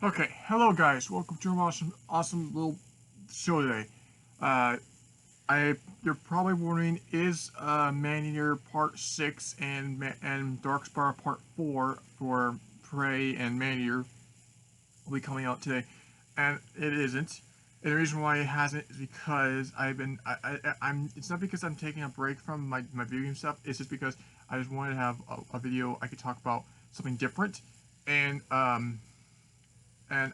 Okay, hello guys. Welcome to an awesome little show today. Uh, you're probably wondering, is Maneater Part 6 and Darkspire Part 4 for Prey and Maneater will be coming out today, and it isn't. And the reason why it hasn't is because I've been I'm. It's not because I'm taking a break from my video game stuff. It's just because I just wanted to have a video I could talk about something different, and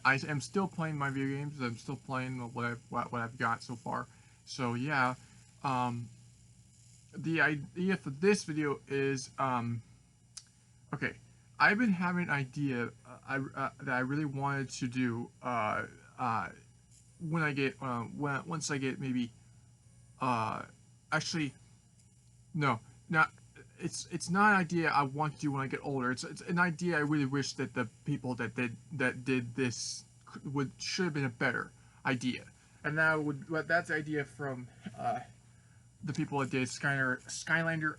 I am still playing my video games. I'm still playing what I've got so far. So yeah, um, the idea for this video is okay. I've been having an idea that I really wanted to do uh, when I get once I get maybe uh, actually no, not it's not an idea I want to do when I get older. It's an idea I really wish that the people that did this should have been a better idea. And that's the idea from the people that did Skylander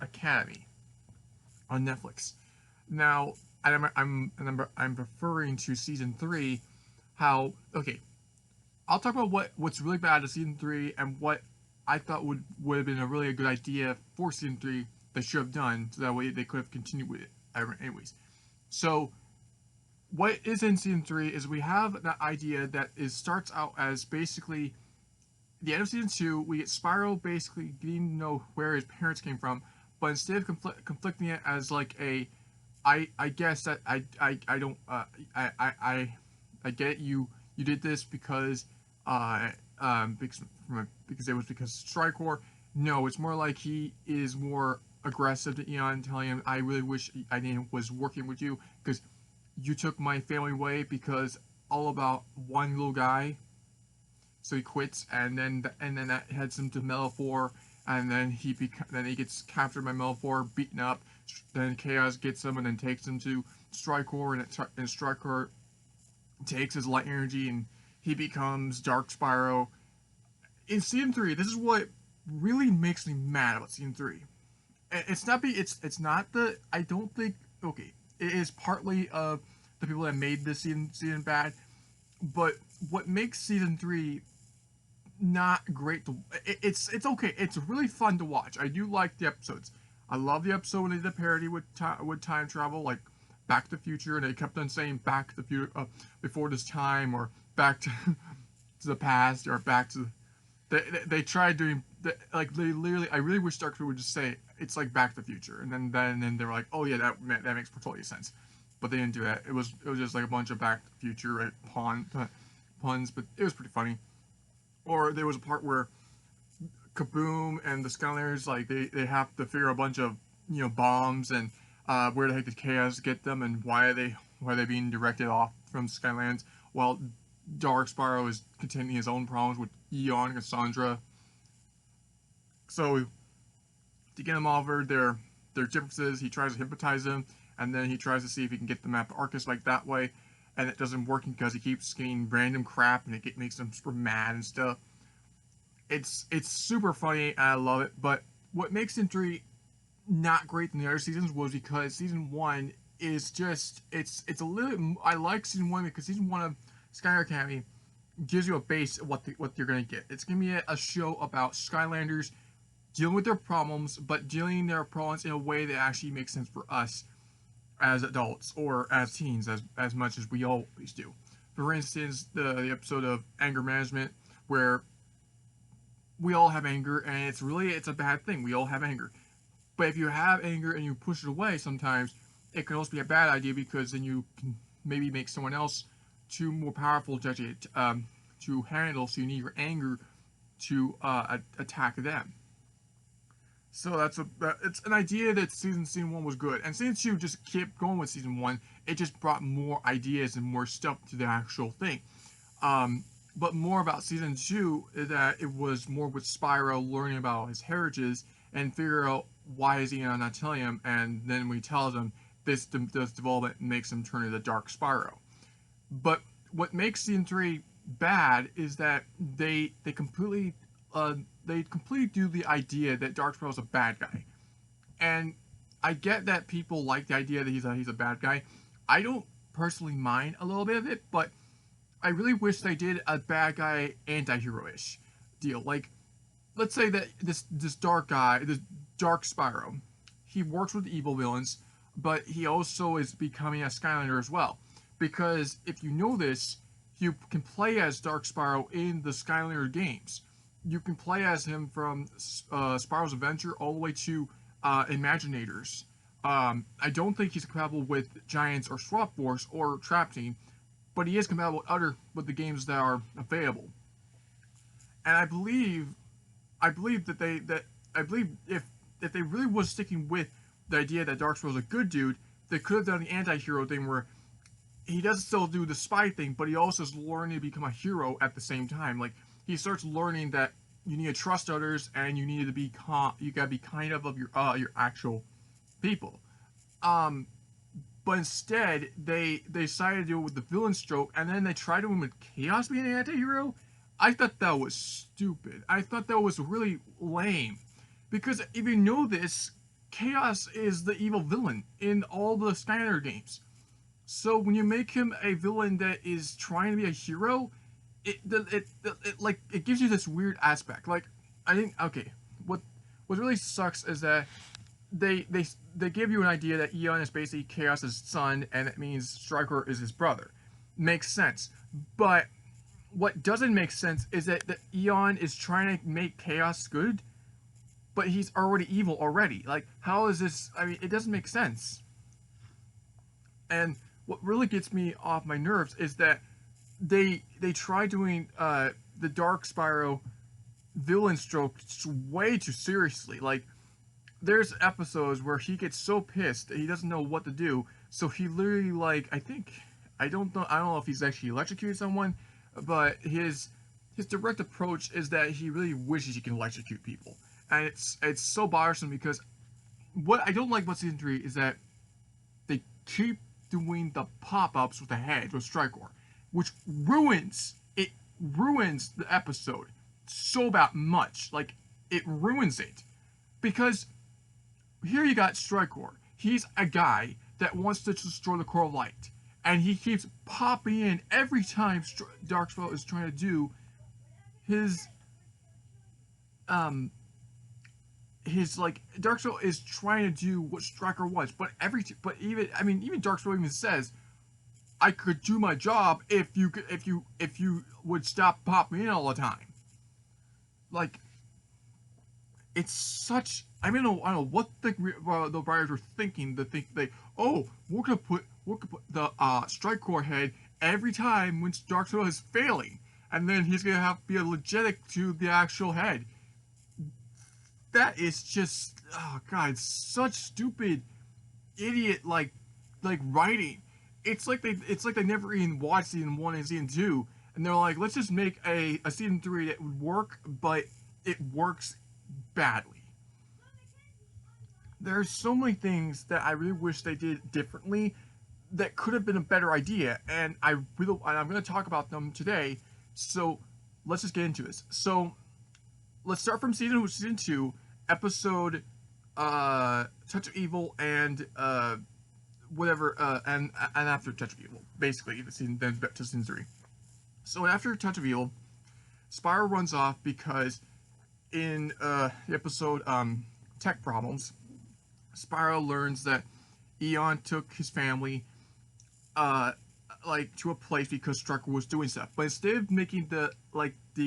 Academy on Netflix. Now I'm referring to season 3. How okay? I'll talk about what's really bad to season 3 and what I thought would have been a really good idea for season 3 they should have done, so that way they could have continued with it. Anyways, so what is in season 3 is we have that idea that starts out as basically the end of season 2. We get Spyro basically getting to know where his parents came from, but instead of conflicting it as like I guess that I don't I get you did this because because it was because Strikor. No, it's more like he is more aggressive to Eon, telling him, "I really wish I was working with you because you took my family away because all about one little guy." So he quits, and then that heads him to Melifor, and then he gets captured by Melifor, beaten up. Then Chaos gets him and then takes him to Strikor, and Strikor takes his light energy and he becomes Dark Spyro. In season 3, this is what really makes me mad about season 3. It's not the I don't think okay. It is partly the people that made this season bad, but what makes season 3 not great to it's okay. It's really fun to watch. I do like the episodes. I love the episode when they did a parody with time travel, like Back to the Future, and they kept on saying Back to the Future before this time, or Back to to the past, or Back to. They tried doing like they literally. I really wish Dark would just say it's like Back to the Future, and then they were like, oh yeah, that makes totally sense, but they didn't do that. It was just like a bunch of Back to the Future right, puns, but it was pretty funny. Or there was a part where Kaboom and the Skylanders like they have to figure a bunch of bombs and where the heck did Chaos get them and why are they being directed off from Skylands while Dark Spyro is containing his own problems with Eon and Cassandra. So to get them over their differences, he tries to hypnotize them, and then he tries to see if he can get them at the Arcus like that way, and it doesn't work because he keeps getting random crap and makes them super mad and stuff. It's super funny and I love it. But what makes season 3 not great than the other seasons was because season 1 is just it's a little. I like season 1 because season 1 of Skylar Academy gives you a base of what you're gonna get. It's gonna be a show about Skylanders dealing with their problems, but dealing their problems in a way that actually makes sense for us as adults or as teens, as much as we always do. For instance, the episode of anger management where we all have anger, and it's a bad thing. We all have anger, but if you have anger and you push it away, sometimes it can also be a bad idea because then you can maybe make someone else too more powerful to handle. So you need your anger to attack them. So it's an idea that season 1 was good, and season 2 just kept going with season 1. It just brought more ideas and more stuff to the actual thing. But more about season 2 is that it was more with Spyro learning about his heritage and figure out why is he not telling him, and then when he tells him, this development makes him turn into Dark Spyro. But what makes season 3 bad is that they completely do the idea that Dark Spyro is a bad guy, and I get that people like the idea that he's a bad guy. I don't personally mind a little bit of it, but I really wish they did a bad guy anti-hero-ish deal. Like, let's say that this dark guy, this Dark Spyro, he works with evil villains, but he also is becoming a Skylander as well. Because if you know this, you can play as Dark Spyro in the Skylander games. You can play as him from Spyro's Adventure all the way to Imaginators. I don't think he's compatible with Giants or Swap Force or Trap Team, but he is compatible with the games that are available. And I believe if they really was sticking with the idea that Dark Spyro's a good dude, they could have done the anti-hero thing where he does still do the spy thing, but he also is learning to become a hero at the same time. Like, he starts learning that you need to trust others and you need to be you gotta be kind of your actual people. But instead they decided to do it with the villain stroke, and then they tried to win with Chaos being an anti-hero. I thought that was stupid. I thought that was really lame, because if you know this, Chaos is the evil villain in all the Skylander games. So when you make him a villain that is trying to be a hero, it gives you this weird aspect. Like, I think, okay, what really sucks is that they give you an idea that Eon is basically Chaos's son, and it means Striker is his brother. Makes sense. But what doesn't make sense is that Eon is trying to make Chaos good, but he's already evil already. Like, how is this? I mean, it doesn't make sense. And what really gets me off my nerves is that they try doing the Dark Spyro villain stroke way too seriously. Like, there's episodes where he gets so pissed that he doesn't know what to do, so he literally, like, I don't know if he's actually electrocuted someone, but his direct approach is that he really wishes he can electrocute people. And it's so bothersome, because what I don't like about season 3 is that they keep doing the pop-ups with the head with Strikor, which ruins the episode so much. Like, it ruins it, because here you got Strikor. He's a guy that wants to destroy the Core of Light, and he keeps popping in every time Dark Spyro is trying to do his like, Dark Spyro is trying to do what Striker wants, but even Dark Spyro even says, I could do my job if you would stop popping in all the time. Like, it's such, I don't know what the writers were thinking to think we're gonna put the Strike Core head every time when Dark Spyro is failing, and then he's gonna have to be allergic to the actual head. That is just, oh god, it's such stupid, idiot like writing. It's like they never even watched season 1 and season 2, and they're like, let's just make a season 3 that would work, but it works badly. There's so many things that I really wish they did differently that could have been a better idea, and I'm going to talk about them today. So let's just get into this. So let's start from season 2, episode Touch of Evil, and whatever, and after Touch of Evil, basically then to season 3. So after Touch of Evil, Spyro runs off because in the episode Tech Problems, Spyro learns that Eon took his family to a place because Striker was doing stuff. But instead of making the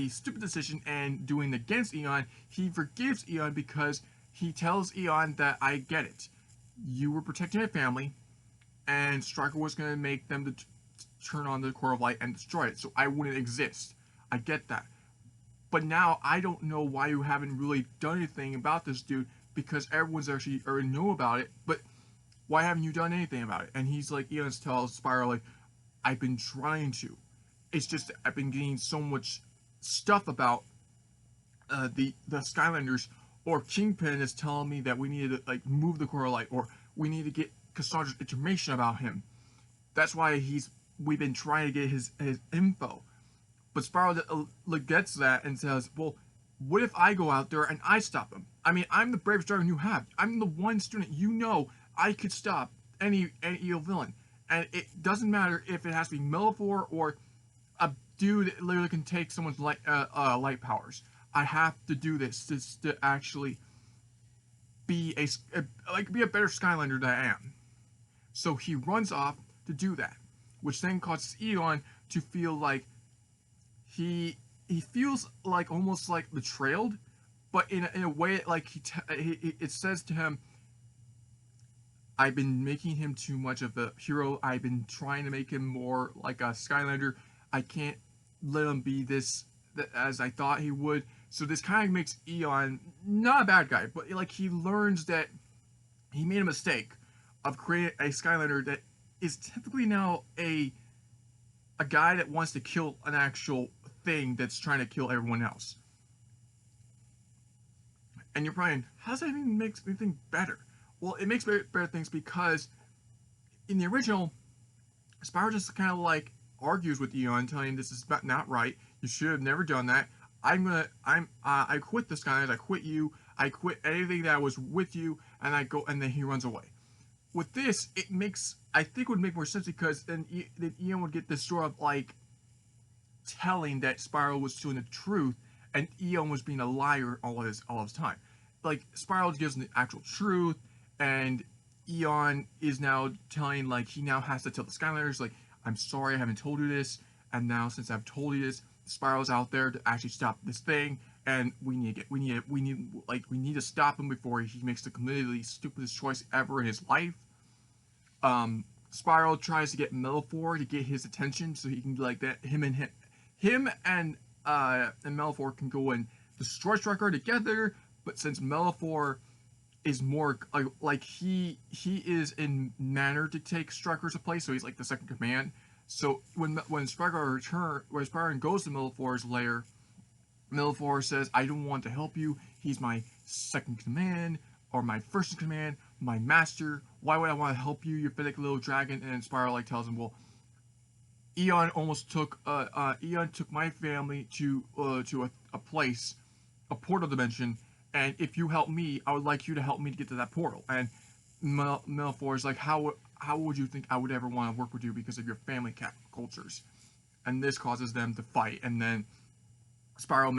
stupid decision and doing against Eon, he forgives Eon because he tells Eon that, I get it. You were protecting my family, and Striker was going to make them to turn on the Core of Light and destroy it, so I wouldn't exist. I get that. But now I don't know why you haven't really done anything about this dude, because everyone's actually already know about it, but why haven't you done anything about it? And he's like, Eon tells Spyro, like, I've been trying to. It's just I've been getting so much stuff about the Skylanders, or Kingpin is telling me that we need to move the Core of Light, or we need to get Cassandra's information about him. That's why we've been trying to get his info. But Spyro gets that and says, well, what if I go out there and I stop him? I mean, I'm the bravest driver you have. I'm the one student you know I could stop any evil villain. and it doesn't matter if it has to be Melifor or a dude that literally can take someone's light powers. I have to do this to actually be be a better Skylander than I am. So he runs off to do that, which then causes Eon to feel like he feels like almost like betrayed, but in a way like it says to him, I've been making him too much of a hero. I've been trying to make him more like a Skylander. I can't let him be this as I thought he would. So this kind of makes Eon not a bad guy, but like he learns that he made a mistake of creating a Skylander that is typically now a guy that wants to kill an actual thing that's trying to kill everyone else. And you're probably, how does that even make anything better? Well, it makes better things because in the original, Spyro just kind of like argues with Eon, telling him this is not right. You should have never done that. I quit the Skylanders. I quit you. I quit anything that was with you, and I go, and then he runs away. With this, I think it would make more sense because then Eon would get this sort of like telling that Spyro was telling the truth, and Eon was being a liar all his time. Like Spyro gives him the actual truth, and Eon is now telling, like, he now has to tell the Skylanders, like, I'm sorry I haven't told you this, and now since I've told you this, Spyro's out there to actually stop this thing, and we need to stop him before he makes the completely stupidest choice ever in his life. Spyro tries to get Melifor to get his attention so he can like that him and Melifor can go and destroy Striker together, but since Melifor is more like he is in manner to take Striker's place, so he's like the second command. So when Striker goes to Melifor's lair, Melifor says, I don't want to help you. He's my second command, or my first command, my master. Why would I want to help you, you pathetic little dragon? And Spyro like tells him, well, Eon took my family to a place, a portal dimension, and if you help me, I would like you to help me to get to that portal. And Melifor is like, how would you think I would ever want to work with you because of your family cultures? And this causes them to fight, and then Spyro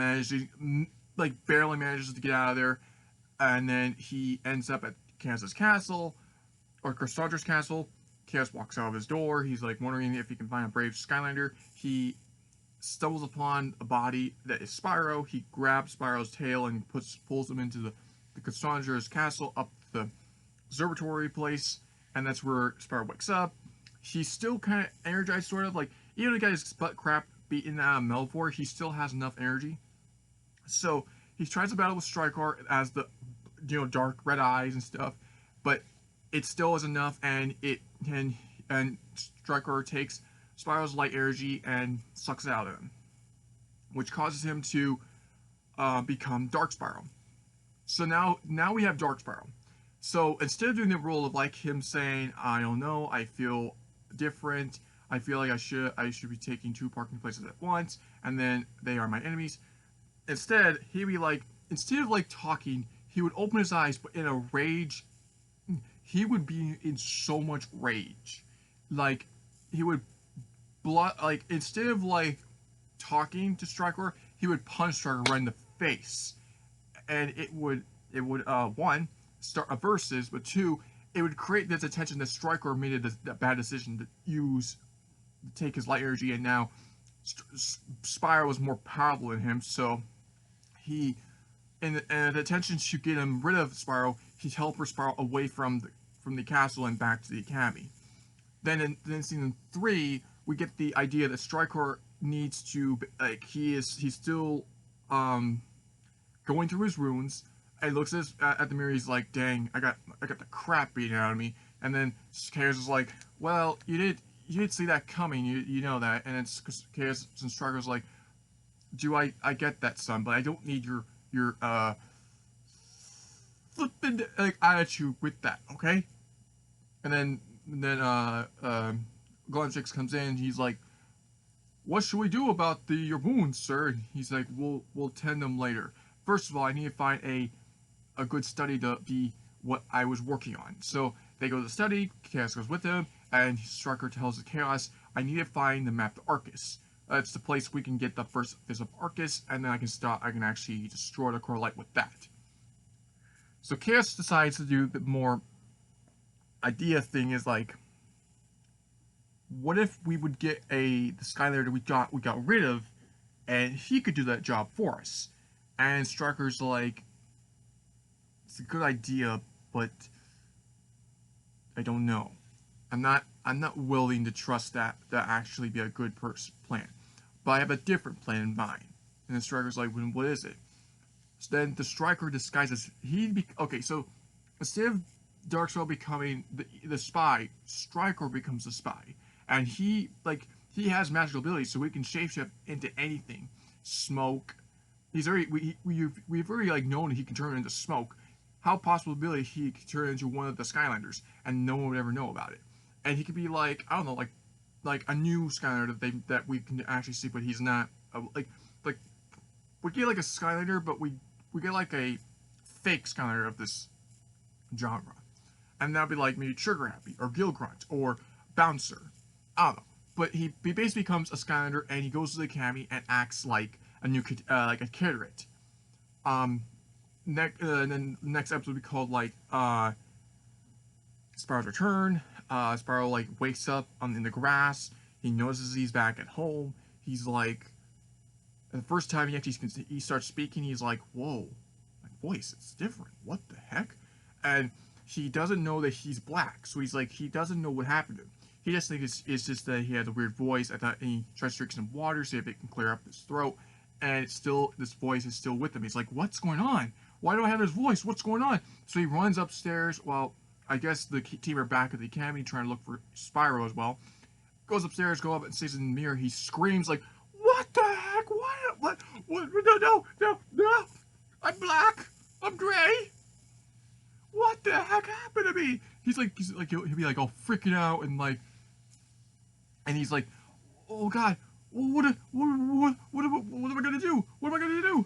barely manages to get out of there, and then he ends up at Kansas Castle, or Cassandra's Castle. Chaos walks out of his door. He's like wondering if he can find a brave Skylander. He stumbles upon a body that is Spyro. He grabs Spyro's tail and pulls him into the Cassandra's Castle up the observatory place, and that's where Spyro wakes up. He's still kind of energized, sort of like, even though he got his butt crap beaten out of Melifor, he still has enough energy. So he tries to battle with Striker as the dark red eyes and stuff, but it still is enough, and Striker takes Spyro's light energy and sucks it out of him, which causes him to become Dark Spyro. So now we have Dark Spyro. So instead of doing the role of like him saying, I don't know, I feel different, I feel like I should be taking two parking places at once, and then they are my enemies. Instead, he'd be like, instead of like talking, he would open his eyes, but in a rage. He would be in so much rage, like he would instead of like talking to Striker, he would punch Striker right in the face, and it would one, start a versus, but two, it would create this attention that Striker made a bad decision to take his light energy, and now Spyro was more powerful than him, so he, and the attention to get him rid of Spyro, he teleports Spyro away from the castle and back to the academy. Then in season 3, we get the idea that Striker needs to, like, he's still going through his runes, and he looks at the mirror. He's like, dang, I got the crap beaten out of me. And then Chaos is like, well, you did see that coming, you know that. And it's Chaos and Striker's like, I get that, son, but I don't need your flippin' like attitude with that, okay? And then Glunchix comes in. He's like, what should we do about your wounds, sir? And he's like, we'll tend them later. First of all, I need to find a good study to be what I was working on. So they go to the study. Chaos goes with him, and Striker tells the Chaos, I need to find the map to Arcus. That's the place we can get the first phase of Arcus, and then I can actually destroy the core light with that. So Chaos decides to do the more idea thing is like, what if we would get the Skylander that we got rid of, and he could do that job for us? And Striker's like, it's a good idea, but I don't know. I'm not willing to trust that actually be a good plan. But I have a different plan in mind. And the Striker's like, well, what is it? So then the Striker disguises okay, so instead of Darkspell becoming the spy, Striker becomes the spy. And he has magical abilities, so he can shapeshift into anything. Smoke. We've already like known he can turn into smoke. How possibility he could turn into one of the Skylanders and no one would ever know about it. And he could be like, I don't know, like a new Skylander that we can actually see, but he's not like we get like a Skylander, but we get like a fake Skylander of this genre. And that'd be like maybe Trigger Happy or Gill Grunt or Bouncer. I don't know. But he basically becomes a Skylander and he goes to the academy and acts like a new kid, like a Cadet. And then the next episode will be called like Spyro's Return. Spyro like wakes up in the grass. He notices he's back at home. He's like, the first time he starts speaking, he's like, whoa, my voice, it's different. What the heck? And he doesn't know that he's black, so he's like, he doesn't know what happened to him. He just thinks it's just that he had a weird voice. And he tries to drink some water, see if it can clear up his throat. And this voice is still with him. He's like, what's going on? Why do I have this voice? What's going on? So he runs upstairs. Well, I guess the team are back at the academy trying to look for Spyro as well. Goes upstairs, go up and sees in the mirror. He screams like, what the heck? What? No. I'm black. I'm gray. What the heck happened to me? He'll be like all freaking out and like, and he's like, oh God, what am I gonna do? What am I gonna do?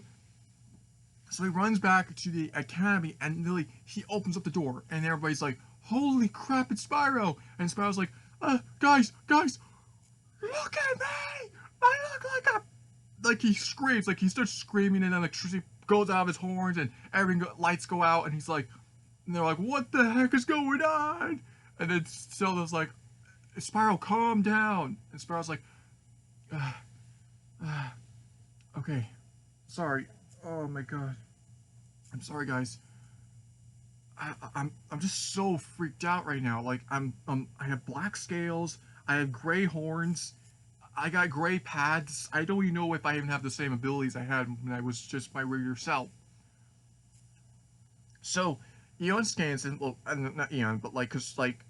So he runs back to the academy and literally he opens up the door and everybody's like, holy crap, it's Spyro! And Spyro's like, guys, look at me! I look like a... Like he screams, like he starts screaming and electricity goes out of his horns and lights go out and he's like, and they're like, what the heck is going on? And then Zelda's like, Spyro, calm down. And Spyro's like, okay, sorry. Oh my God, I'm sorry, guys. I'm just so freaked out right now. Like I have black scales. I have gray horns. I got gray pads. I don't even know if I even have the same abilities I had when I was just my regular self. So Eon scans and well, not Eon, but like, cause like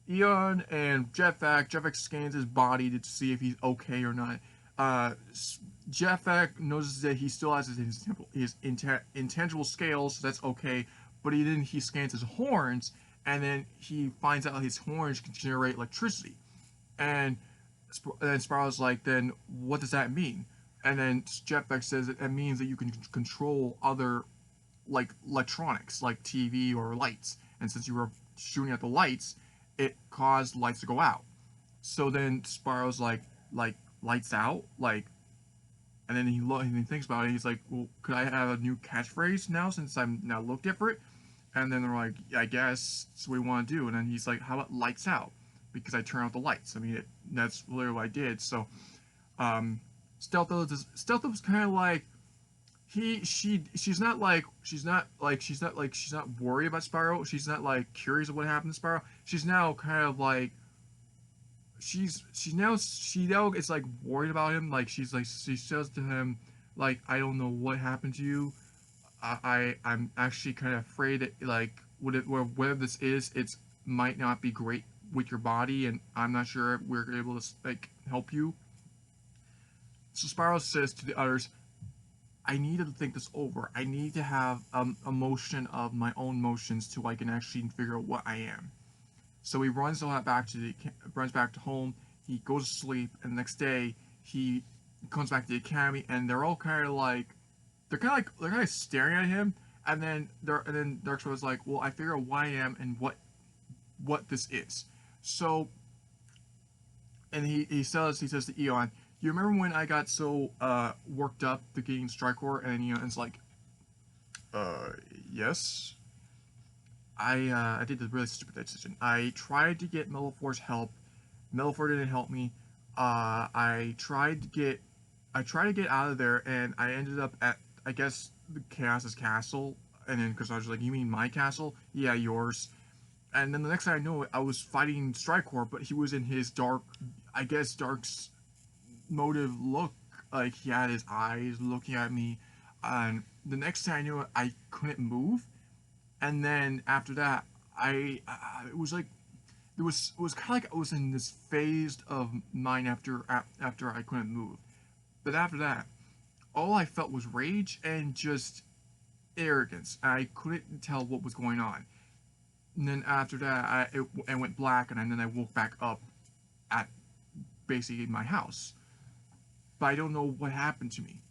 Eon and Jetpack scans his body to see if he's okay or not. Jetpack notices that he still has his intangible scales, so that's okay. But he scans his horns, and then he finds out his horns can generate electricity. And then Spyro's like, then what does that mean? And then Jetpack says that it means that you can control other like electronics, like TV or lights. And since you were shooting at the lights, it caused lights to go out. So then Spyro's like lights out, like, and then he thinks about it. He's like, well, could I have a new catchphrase now since I'm now look different? And then they're like, yeah, I guess that's what we want to do. And then he's like, how about lights out? Because I turn out the lights. I mean, that's literally what I did. So, Stealtho was kind of like, she's not worried about Spyro. She's not like curious of what happened to Spyro. She's now kind of like, she now is like worried about him. Like she says to him, like, I don't know what happened to you. I'm actually kind of afraid that like whatever this is, it might not be great with your body, and I'm not sure if we're able to like help you. So Spyro says to the others, I need to think this over. I need to have a motion of my own motions till I can actually figure out what I am. So he runs back to home. He goes to sleep, and the next day he comes back to the academy, and they're all kind of like, they're kind of staring at him. And then Dark Spyro's like, well, I figure out who I am and what this is. So, and he says to Eon, you remember when I got so worked up to getting Strikor? And Eon's like, uh, yes. I did the really stupid decision. I tried to get Melifor's help. Melifor didn't help me. I tried to get out of there, and I ended up at, I guess, the Chaos's castle. And then because I was like, you mean my castle? Yeah, yours. And then the next thing I know, I was fighting Strikor, but he was in his dark, I guess, motive look. Like he had his eyes looking at me, and the next thing I knew, I couldn't move. And then after that, it was like it was kind of like I was in this phase of mine after I couldn't move. But after that, all I felt was rage and just arrogance. I couldn't tell what was going on. And then after that, it went black, and then I woke back up at basically my house. But I don't know what happened to me.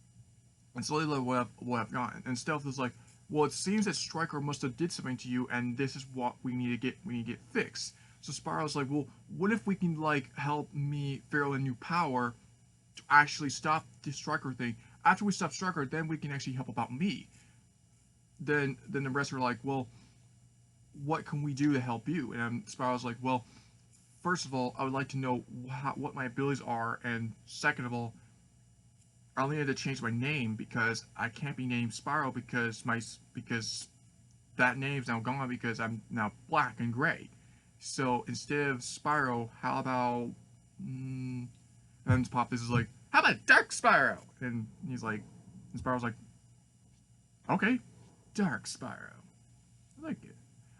And slowly like what I've gotten. And Stealth is like, well, it seems that Stryker must have did something to you, and this is what we need to get fixed. So Spiral's like, well, what if we can like help me figure a new power to actually stop the Stryker thing? After we stop Stryker, then we can actually help about me. Then the rest are like, well, what can we do to help you? And Spiral's like, well, first of all, I would like to know what my abilities are, and second of all, I only had to change my name because I can't be named Spiral because that name's now gone because I'm now black and gray. So instead of Spyro, how about and then Pop this is like, how about Dark Spyro? And he's like, and Spyro's like, okay, Dark Spyro. I like it.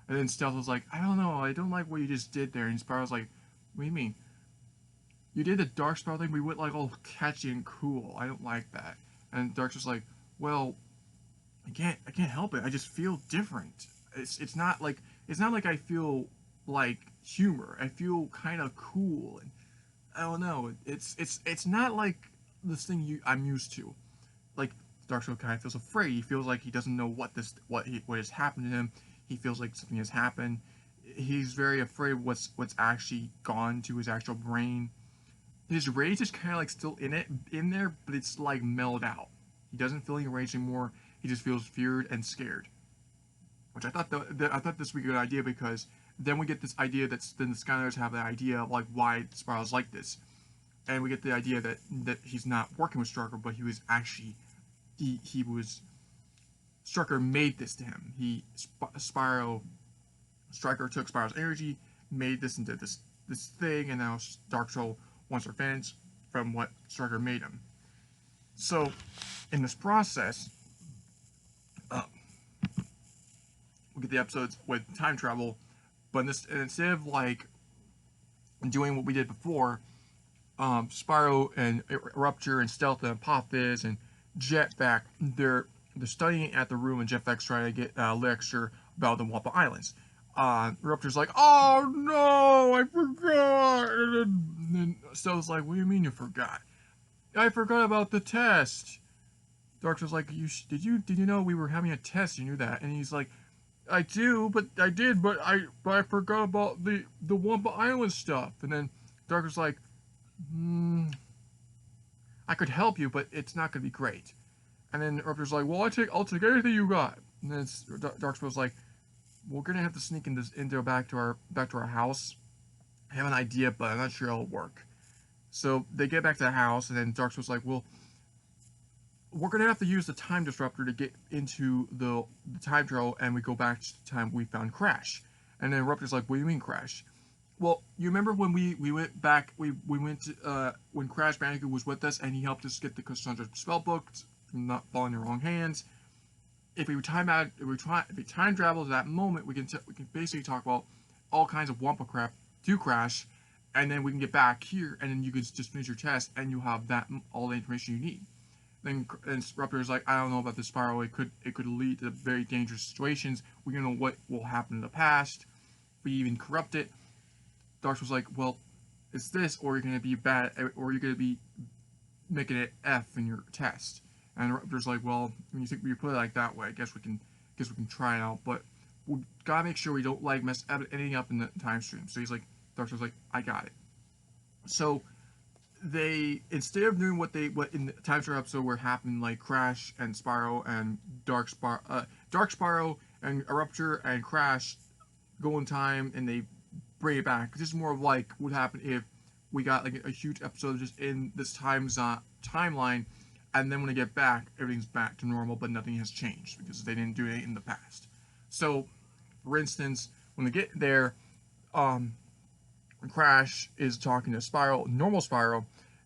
And then Stealth was like, I don't know, I don't like what you just did there. And Spyro's like, what do you mean? You did the Dark Spyro thing, we went like all catchy and cool. I don't like that. And Dark's just like, well, I can't help it. I just feel different. It's not like I feel like humor. I feel kind of cool, and I don't know. It's not like this thing I'm used to. Like Dark Spyro kind of feels afraid. He feels like he doesn't know what has happened to him. He feels like something has happened. He's very afraid of what's actually gone to his actual brain. His rage is kind of like still in there, but it's like mellowed out. He doesn't feel any rage anymore. He just feels feared and scared. Which I thought I thought this would be a good idea because then we get this idea that then the Skylanders have the idea of like why Spiral's like this, and we get the idea that he's not working with Striker, but he was actually Striker made this to him. Striker took Spiral's energy, made this into this thing, and now Dark Soul wants revenge from what Striker made him. So, in this process, we get the episodes with time travel, but instead of like doing what we did before, Spyro and Rupture and Stealth and Apophis and Jetpack, they're studying at the room, and Jetpack's trying to get a lecture about the Wampa Islands. Rupture's like, oh no, I forgot. And then Stella's like, what do you mean you forgot? I forgot about the test. Dark's like, did you know we were having a test? You knew that? And he's like, I did, but I forgot about the Wampa Island stuff. And then Dark was like, I could help you, but it's not gonna be great. And then Rupture's like, well, I'll take anything you got. And then Dark's like, we're gonna have to sneak into back to our house. I have an idea, but I'm not sure it'll work. So they get back to the house, and then Dark was like, well, we're gonna have to use the time disruptor to get into the time travel, and we go back to the time we found Crash. And then Rupture's like, what do you mean Crash? Well, you remember when we went back, we went to, when Crash Bandicoot was with us, and he helped us get the Cassandra spellbook from not falling in the wrong hands. If we time travel to that moment, we can basically talk about all kinds of Wampa crap to Crash, and then we can get back here, and then you can just finish your test, and you'll have all the information you need. Then Rupture's like, I don't know about this spiral. It could lead to very dangerous situations. We don't know what will happen in the past. If we even corrupt it. Dark was like, well, it's this, or you're gonna be bad, or you're gonna be making it F in your test. And Rupture's like, well, when you put it like that way, I guess we can try it out, but we gotta make sure we don't like mess anything up in the time stream. So he's like, Doctor's like, I got it. So they, instead of doing what in the time travel episode where happened, like Crash and Spyro and Dark Spyro and Eruptor and Crash go in time and they bring it back. This is more of like what happened if we got like a huge episode just in this timeline, and then when they get back, everything's back to normal, but nothing has changed because they didn't do it in the past. So, for instance, when they get there, Crash is talking to Spyro, normal Spyro,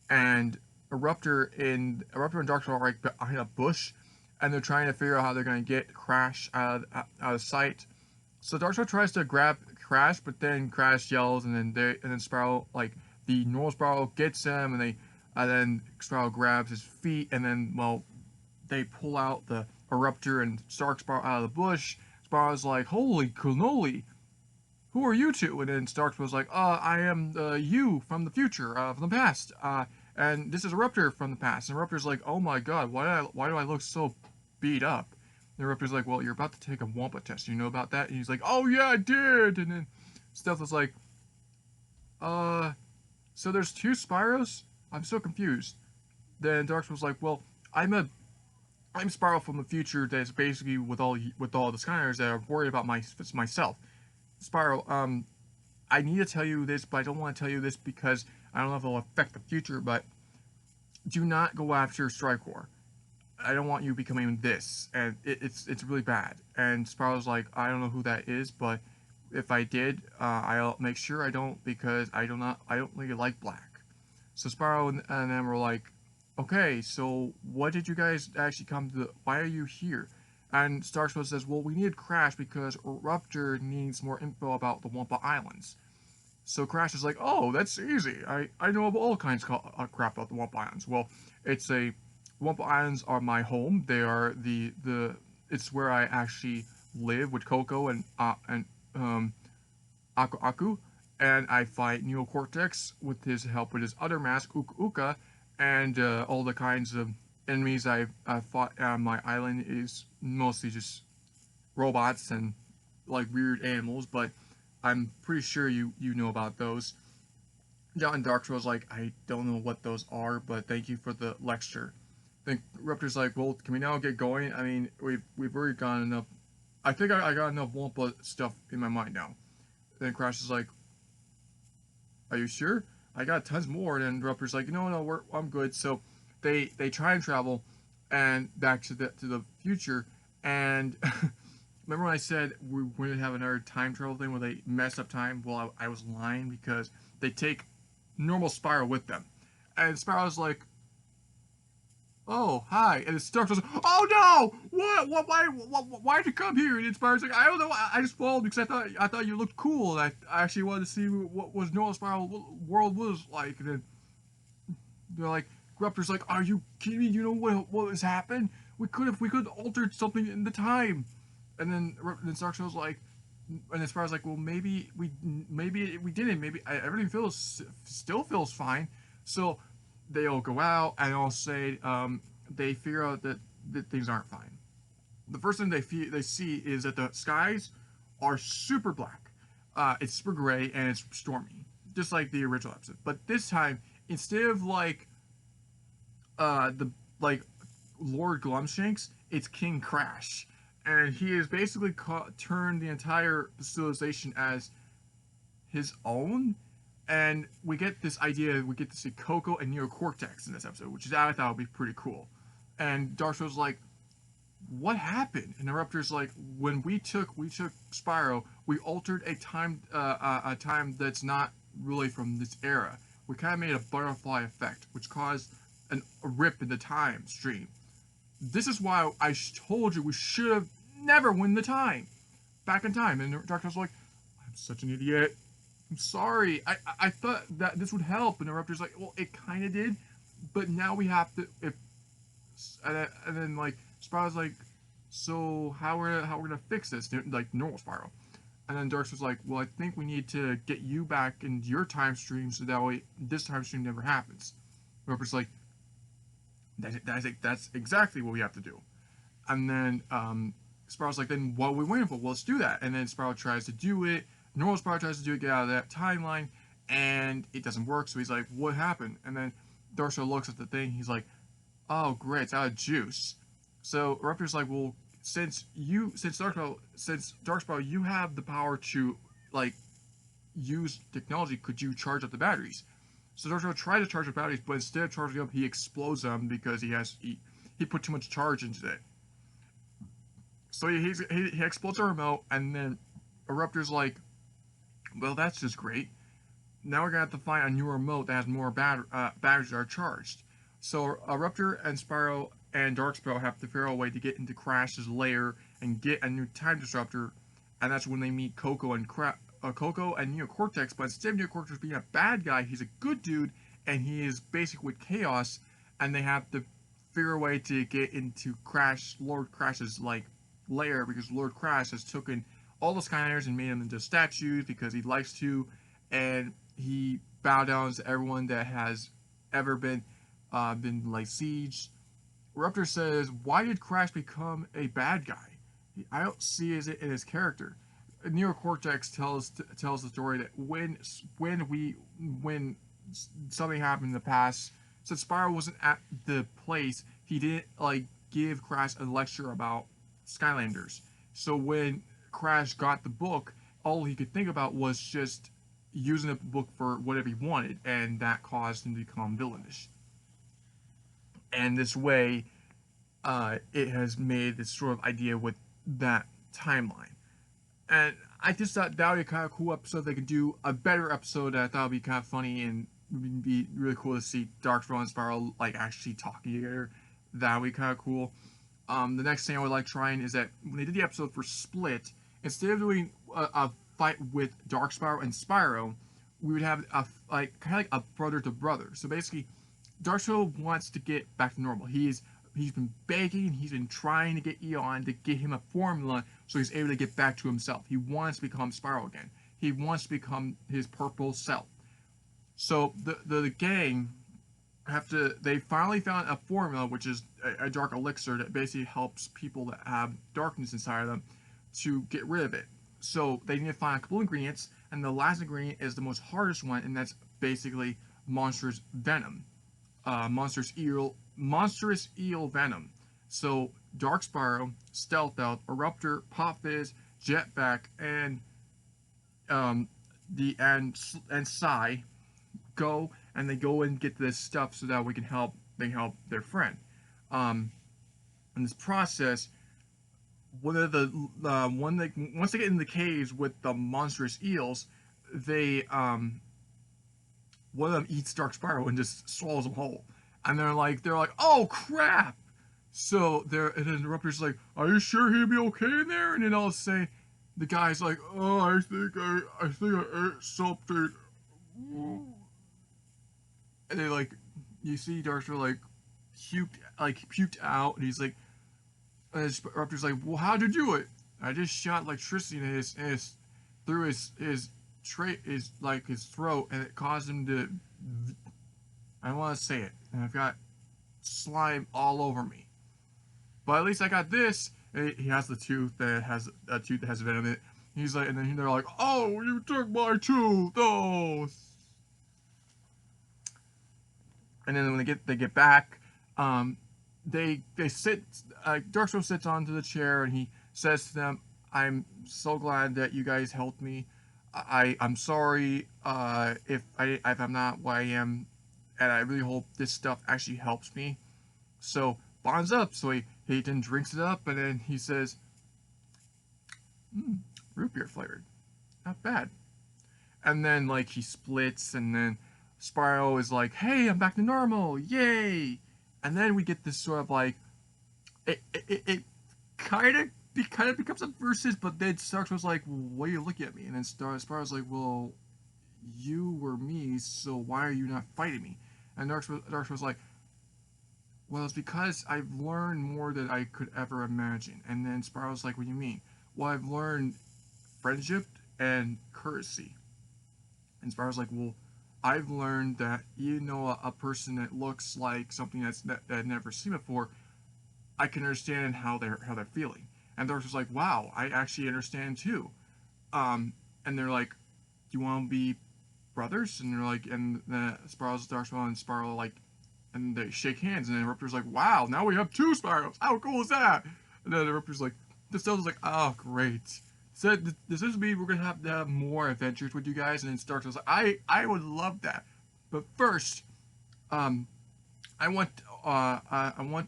and Eruptor and Dark Spyro are like behind a bush, and they're trying to figure out how they're going to get Crash out of sight. So Dark Spyro tries to grab Crash, but then Crash yells, and then Spyro, like the normal Spyro, gets him, and then Spyro grabs his feet, and then they pull out the Eruptor and Dark Spyro out of the bush. Spyro's like, "Holy cannoli! Who are you two?" And then Dark Spyro's like, I am you from the future, from the past, and this is Eruptor from the past." And Eruptor's like, "Oh my god, why do I look so beat up?" And Eruptor's like, "Well, you're about to take a Wampa test. You know about that?" And he's like, "Oh yeah, I did." And then Stealth was like, so there's two Spyros? I'm so confused." Then Dark was like, "Well, I'm Spyro from the future that's basically with all the Skylanders that are worried about myself. Spyro, I need to tell you this, but I don't want to tell you this because I don't know if it'll affect the future, but do not go after Strikor. I don't want you becoming this, and it's really bad." And Spyro's like, "I don't know who that is, but if I did, I'll make sure I don't, because I don't really like black." So Spyro and them were like, "Okay, so what did you guys actually come to? Why are you here?" And Starspow says, "Well, we needed Crash because Eruptor needs more info about the Wampa Islands." So Crash is like, "Oh, that's easy. I know of all kinds of crap about the Wampa Islands. Well, Wampa Islands are my home. They are it's where I actually live with Coco and Aku Aku, and I fight Neocortex with his help with his other mask, Uka Uka, and all the kinds of enemies I've fought on my island is mostly just robots and like weird animals, but I'm pretty sure you know about those." John Dark was like, "I don't know what those are, but thank you for the lecture." Then Raptor's like, "Well, can we now get going? I mean, we've already got enough. I think I got enough Wampa stuff in my mind now." Then Crash is like, "Are you sure? I got tons more." And Raptor's like, No, I'm good." So they try and travel and back to the future. And remember when I said we're going to have another time travel thing where they mess up time? Well, I was lying, because they take normal Spyro with them. And Spyro's like, "Oh, hi." And it starts like, "Oh no! What? Why'd you come here?" And Spyro's like, "I don't know. I just followed because I thought you looked cool. And I actually wanted to see what was normal Spyro world was like." And then they're like, Raptor's like, "Are you kidding me? You know what has happened? We could have altered something in the time." And then Starkshell's like, and then Spyro's like, "Well, maybe we didn't. Maybe everything still feels fine." So they all go out and all say they figure out that things aren't fine. The first thing they see is that the skies are super black. It's super gray and it's stormy, just like the original episode. But this time, instead of like the like Lord Glumshanks, it's King Crash, and he has basically turned the entire civilization as his own. And we get this idea, we get to see Coco and Neocortex in this episode, which I thought would be pretty cool. And Darshow's like, "What happened?" And Eruptor's like, "When we took Spyro, we altered a time that's not really from this era. We kind of made a butterfly effect, which caused a rip in the time stream. This is why I told you we should have never won the time back in time." And Darshow's like, "I'm such an idiot. I'm sorry. I thought that this would help." And Eruptor's like, "Well, it kind of did, but now we have to." And then like Spyro's like, "So how we're gonna fix this?" Like normal Spyro. And then Darks was like, "Well, I think we need to get you back into your time stream so that way this time stream never happens." Eruptor's like, "That's exactly what we have to do." And then Spyro's like, "Then what are we waiting for? Well, let's do that." And then Spyro tries to do it. Normal Spyro tries to do it, get out of that timeline, and it doesn't work. So he's like, "What happened?" And then Darkspire looks at the thing. He's like, "Oh, great, it's out of juice." So Eruptor's like, "Well, since Darkspire, you have the power to like use technology. Could you charge up the batteries?" So Darkspire tried to charge the batteries, but instead of charging up, he explodes them because he put too much charge into it. So he explodes the remote, and then Eruptor's like, "Well, that's just great. Now we're gonna have to find a new remote that has more batteries that are charged." So Eruptor and Spyro and Darkspell have to figure out a way to get into Crash's lair and get a new time disruptor, and that's when they meet Coco and Neocortex. But instead of Neocortex being a bad guy, he's a good dude, and he is basic with chaos, and they have to figure a way to get into Lord Crash's like lair, because Lord Crash has taken all the Skylanders and made them into statues because he likes to, and he bow down to everyone that has ever been like sieged. Raptor says, "Why did Crash become a bad guy? I don't see it in his character." Neocortex tells the story that when something happened in the past, since Spyro wasn't at the place, he didn't like give Crash a lecture about Skylanders. So when Crash got the book, all he could think about was just using the book for whatever he wanted, and that caused him to become villainish. And this way, it has made this sort of idea with that timeline. And I just thought that would be a kind of cool episode. They could do a better episode that I thought would be kind of funny and would be really cool to see Darkspire and Spiral like actually talking together. That would be kind of cool. The next thing I would like trying is that when they did the episode for Split, instead of doing a fight with Darkspire and Spyro, we would have a like kind of like a brother to brother. So basically, Darkspire wants to get back to normal. He's been begging, he's been trying to get Eon to get him a formula so he's able to get back to himself. He wants to become Spyro again. He wants to become his purple self. So the gang they finally found a formula, which is a dark elixir that basically helps people that have darkness inside of them to get rid of it. So they need to find a couple ingredients, and the last ingredient is the most hardest one, and that's basically monstrous venom. Monstrous eel venom. So Dark Spyro, Stealth Elf, Eruptor, Pop Fizz, Jetpack, and Psy go, and they go and get this stuff so that they can help their friend. In this process, once they get in the caves with the monstrous eels, they one of them eats Dark Spyro and just swallows them whole, and they're like, "Oh crap!" So and then the Eruptor's like, "Are you sure he'll be okay in there?" And then I'll say, the guy's like, "Oh, I think I ate something." And they like, you see Darkspire puked out, and he's like, and his Raptor's like, "Well, how'd you do it?" "I just shot electricity in his through his trait his throat, and it caused him to." I don't want to say it, and I've got slime all over me. But at least I got this. And he has the tooth that has venom in it. He's like, and then they're like, "Oh, you took my tooth!" Oh. And then when they get back, they sit. Darkspire sits onto the chair, and he says to them, "I'm so glad that you guys helped me. I'm sorry if I'm not what I am, and I really hope this stuff actually helps me." So bonds up. So he then drinks it up, and then he says, "Root beer flavored, not bad." And then like he splits, and then Spyro is like, "Hey, I'm back to normal, yay!" And then we get this sort of like, it kind of becomes a versus, but then Starks was like, "Well, why are you looking at me?" And then Spyro's like, "Well, you were me, so why are you not fighting me?" And Darks was like, "Well, it's because I've learned more than I could ever imagine." And then Spyro's like, "What do you mean?" "Well, I've learned friendship and courtesy." And Spyro's like, "Well, I've learned that a person that looks like something that I've never seen before, I can understand how they're feeling." And Dark's was like, "Wow, I actually understand too." And they're like, "Do you want to be brothers? And they're like, and then Spiral's Dark Spiral and Spiral like, and they shake hands, and then Riptor's like, wow, now we have two Spirals. How cool is that? And then Riptor's like, the Stella's like, oh, great. So does this mean we're gonna have to have more adventures with you guys? And then Stark's like, I would love that, but first, um, I want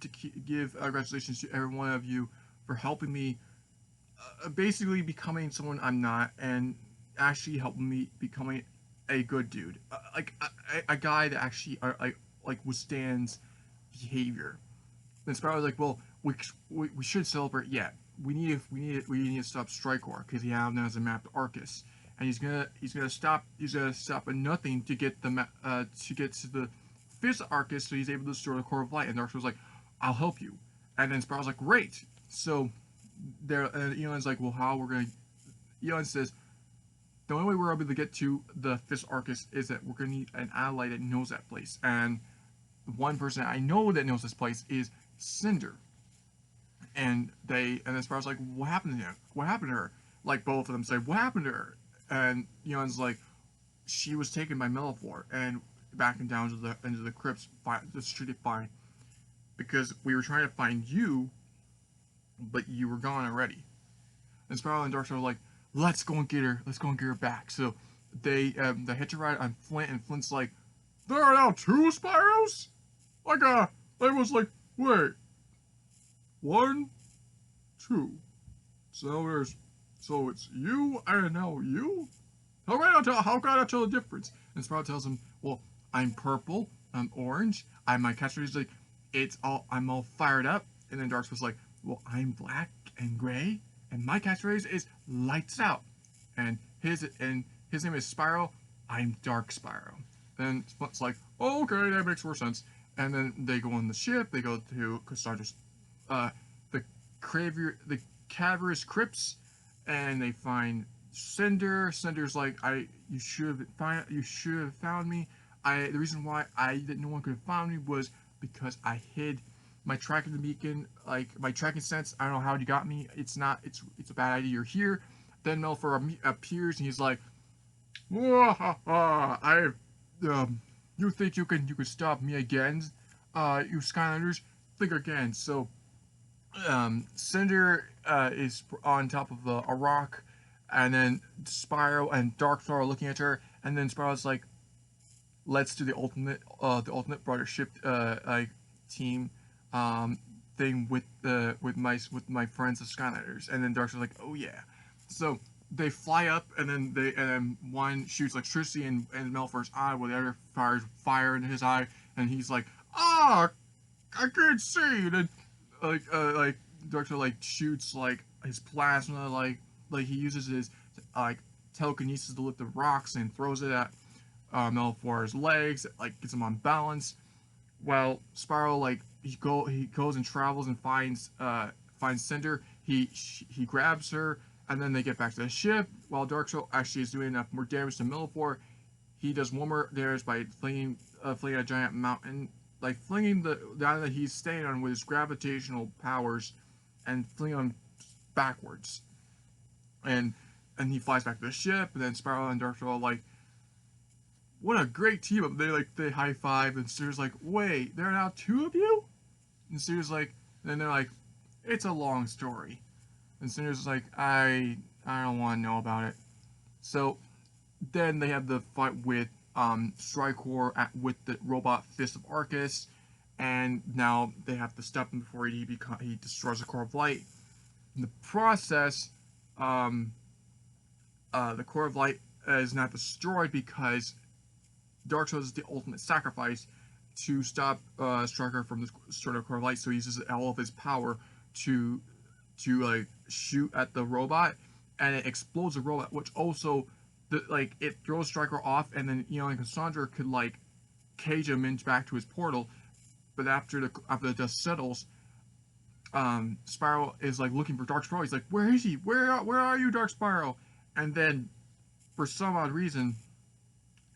to give congratulations to every one of you for helping me, basically becoming someone I'm not, and actually helping me becoming a good dude, a guy that actually withstands behavior. Then Sparrow was like, well, we should celebrate yet. We need to stop Strikor because he now has a map to Arcus, and he's gonna stop at nothing to get to get to the fifth Arcus, so he's able to store the core of light. And Dark was like, I'll help you. And then Sparrow's like, great. So there, and Elon's like, well, how we're gonna? Elon says, the only way we're able to get to the fifth Arcus is that we're gonna need an ally that knows that place. And one person I know that knows this place is Cinder. And then Sparrow's like, what happened to him? What happened to her? Like both of them say, what happened to her? And Elon's like, she was taken by Melifor and backing down to the into the crypts, just treated fine, because we were trying to find you, but you were gone already. And Sparrow and Darkstar were like, let's go and get her. Let's go and get her back. So they hitch a ride on Flint, and Flint's like, there are now two Spyros? I was like, wait, one, two. So it's you and now you? How can I tell the difference? And Sprout tells him, well, I'm purple, I'm orange, my catchphrase is like, I'm all fired up. And then Dark's was like, well, I'm black and gray, and my catchphrase is lights out. And his name is Spyro, I'm Dark Spyro. Then Splint's like, oh, okay, that makes more sense. And then they go on the ship, they go to Cassandra's, the cavernous crypts, and they find Cinder. Cinder's like, you should have found me. The reason why no one could have found me was because I hid my tracking beacon, like my tracking sense. I don't know how you got me. It's a bad idea. You're here. Then Melfor appears and he's like, you think you can stop me again? You Skylanders, think again. So Cinder is on top of a rock, and then Spyro and Darkstar are looking at her, and then Spyro's like, let's do the ultimate brothership team thing with my friends the Skylanders. And then Darkstar's like, oh yeah. So they fly up, and then one shoots electricity in Melfor's eye, while the other fires fire into his eye, and he's like, I can't see. And then Darkstar shoots his plasma, like he uses his telekinesis to lift the rocks and throws it at Melifor's legs, gets him on balance. While Spyro he goes and travels and finds Cinder. He grabs her, and then they get back to the ship. While Darkstar actually is doing enough more damage to Melifor, he does one more damage by flinging a giant mountain, flinging the island that he's staying on with his gravitational powers, and flinging him backwards. And he flies back to the ship, and then Spyro and Darkstar are like, what a great team up. They high five, and Cinder's like, wait, there are now two of you? And Cinder's like, and they're like, it's a long story. And Cinder's like, I don't want to know about it. So then they have the fight with Strikor with the robot Fist of Arcus, and now they have to stop him before he destroys the Core of Light. In the process, the Core of Light is not destroyed because Dark Souls is the ultimate sacrifice to stop Striker from destroying the Core of Light. So he uses all of his power to shoot at the robot, and it explodes the robot, which also it throws Striker off, and then and Cassandra could cage him back to his portal. But after the dust settles, Spyro is looking for Dark Spyro. He's like, where is he? Where are you, Dark Spyro? And then for some odd reason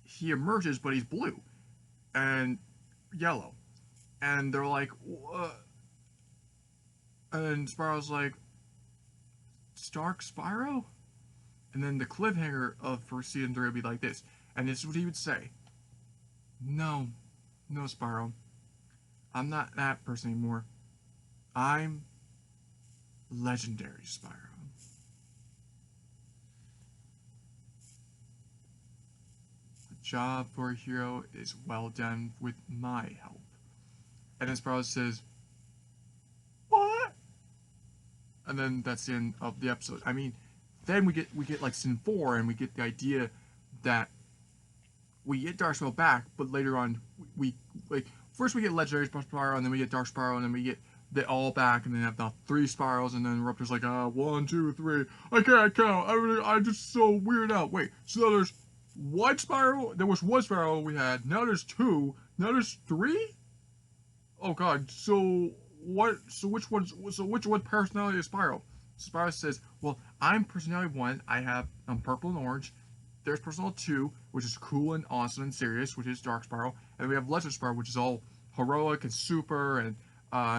he emerges, but he's blue and yellow, and they're like, what? And then Spyro's like, Dark Spyro? And then the cliffhanger for season 3 will be like this. And this is what he would say. No, no, Spyro. I'm not that person anymore. I'm legendary, Spyro. The job for a hero is well done with my help. And then Spyro says, what? And then that's the end of the episode. I mean, then we get like Sin 4, and we get the idea that we get Dark Spyro back, but later on we like first we get Legendary Spyro, and then we get Dark Spyro, and then we get they all back, and then have the 3 Spyros, and then Rupture's like, 1, 2, 3. I can't count. I just so weird out. Wait, so there's one Spyro. There was 1 Spyro we had. Now there's 2. Now there's 3. Oh God. So what? So which one's? So which one personality is Spyro? Spyro says, well, I'm personality 1. I'm purple and orange. There's personality 2, which is cool and awesome and serious, which is Dark Spyro. And we have Legend Spyro, which is all heroic and super and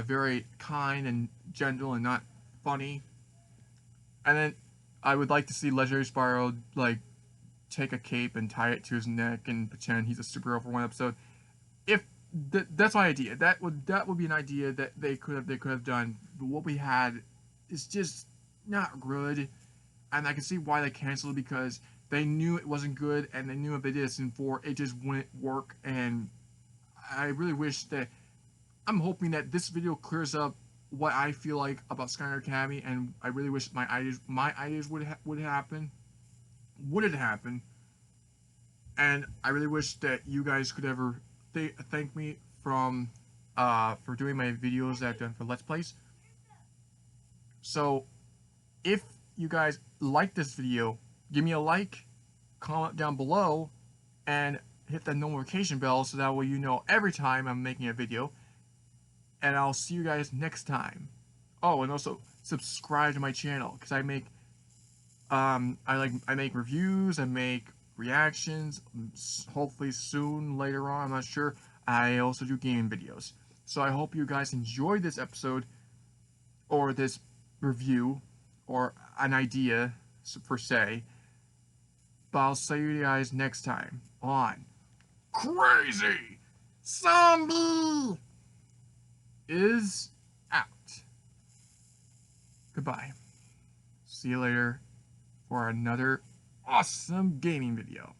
very kind and gentle and not funny. And then I would like to see Legendary Spyro like take a cape and tie it to his neck and pretend he's a superhero for one episode. If that's my idea, that would be an idea that they could have done. But what we had is just not good, and I can see why they canceled it, because they knew it wasn't good, and they knew if they did a Sin 4, it just wouldn't work. And I really wish that I'm hoping that this video clears up what I feel like about Skylander Academy, and I really wish my ideas would happen, and I really wish that you guys could ever thank me for doing my videos that I've done for Let's Plays. So if you guys like this video, give me a like, comment down below, and hit that notification bell so that way you know every time I'm making a video. And I'll see you guys next time. Oh, and also subscribe to my channel, because I make I make reviews, I make reactions, hopefully soon later on, I'm not sure. I also do gaming videos. So I hope you guys enjoyed this episode, or this review, or an idea per se. But I'll see you guys next time on Crazy Zombie is out. Goodbye. See you later for another awesome gaming video.